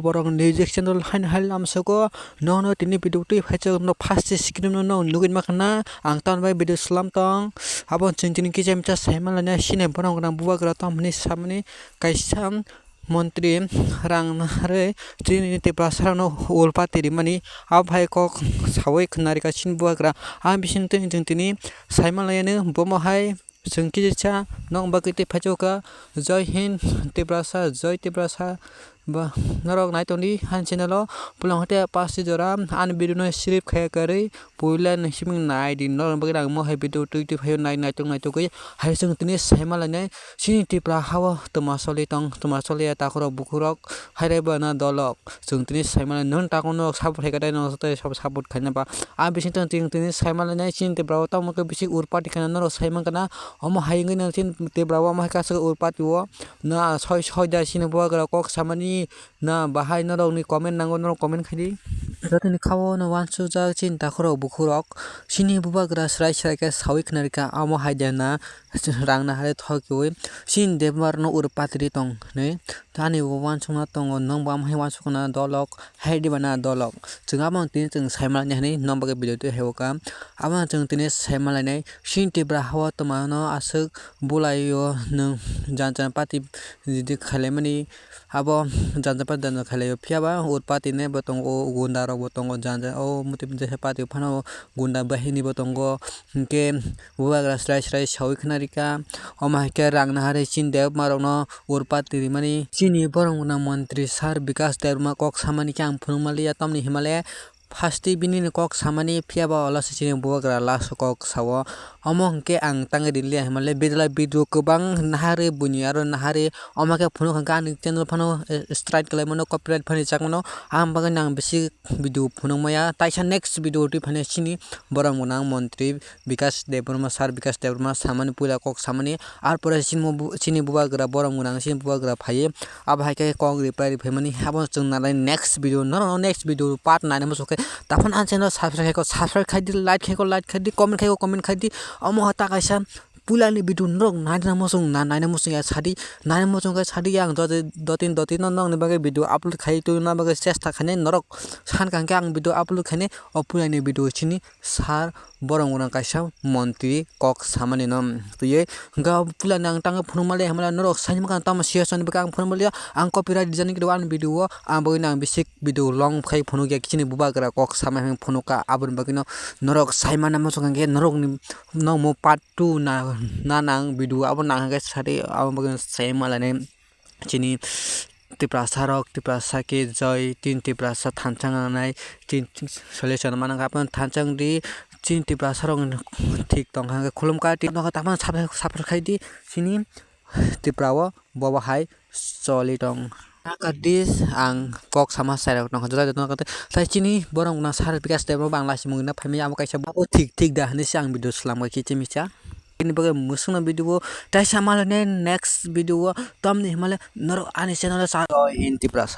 borong music channel hal amsako no tini video tu phacho no fast screen no nugin makna ang tan bai video slam tong abon chingchini ki jemcha saimalana sine borong na bubagra tamni samni kaisam Montri rang hare tini te pasarano ulpati rimani abhai kok sawai khnari ka sin buagra ambisin tini saimalayane bomahai sengki cha nong bakiti phajoka joy hind tebrasa joy tebrasa ba narok naitoni han channel pulang hote pasti jora an video no script khaya kare puila na siming nai din no bagirang mo hai video tu nai naitong hai sung tini saimalane sini tipra hawa tomasoli tong tomasoli ta khoro bukurok haire bana dolok sung tini saimalane non ta kono support hai kadai no te support khana ba a bisin tini saimalane sin tipra ta mo ke bisi urpati khana no saimang kana omo haingai na sin tipra wa ma ka sa urpati wo na soi da sin buagra kok samani na bahai na rong ni comment nango no comment khadi jatini khawo no wansu ja chin ta khoro bukhurok sini bubagra srai ka sawi khnarika amo haidana rang na hare thokoi sin demar no urpatri tong ne tani wansu na tong nong bam hai wansu na dolok haidi bana dolok chunga bang tin chung saimal ne ni nomba ke video tu hewoka ama chung tin saimal ne sin tibra hawa tomano asuk bulai yo nung janjan pati di khalemani abo janja pat janja khalayo phiaba urpati ne botongo gunda ro botongo janja o mutim je pati phano gunda bahini botongo ke bubagra srai sawi khnarika oma ke rangna hare chin dev marokno urpati mani chini borongna mantri sar vikas derma kok samani kyang phungmaliya tamni himalaya Fasti bini kok samani phiaba ola sini bubagra las kok sawo among ke ang tangri le himale bidla video kubang nahare buni aro nahare omake phuno khang ni channel phano strike kale mono copyright phani chakmono am bagan nang bisi video phuno maya taisa next video ti phane sini borang munang mantri vikas debrma sar vikas debrma samani pula kok samani ar pore sini bubagra borang munang sini bubagra phaye abhai ke kok reply phemani habon chung nalai next video no next video part 9 mo soke tapon an channel subscribe khai like khai comment khai amo hata kaisa pulani video norok naina mosung ya sadi naina mosung ka sadi yang dotin nong ne bage video upload khai to na bage chesta khane norok san kang ang video upload khane opulani video chini sar borong una kaisa mantri kok samani nom tuye ga pulani ang tang phunmale hamala norok sanim kan tam siasan baka ang phunmale ang copyright design ki wan video ang bage nang basic video long khai phunu ge kichini bubagra kok samai phunuka abun bagino norok saimana mosung ge norok ni no mo part 2 na nang video abon nang ge sari abon bagin saimalane chini tiprasa rok tiprasa ke joy tin tiprasa thanchang nai tin solution manang apon thanchang di chin tiprasa rok thik tong ha khulum ka tin no ta man sapar khai di sini tiprawo boba hai choli tong Kadis ang kok sama saya nong jada no kate sai chini borong na sar vikas demo bangla simung na phami am kaisa babo thik da hani sang video slam ka kichi micha ini bagai musung video tai samal ne next video tamni himale nor ani channel sa in tiprasa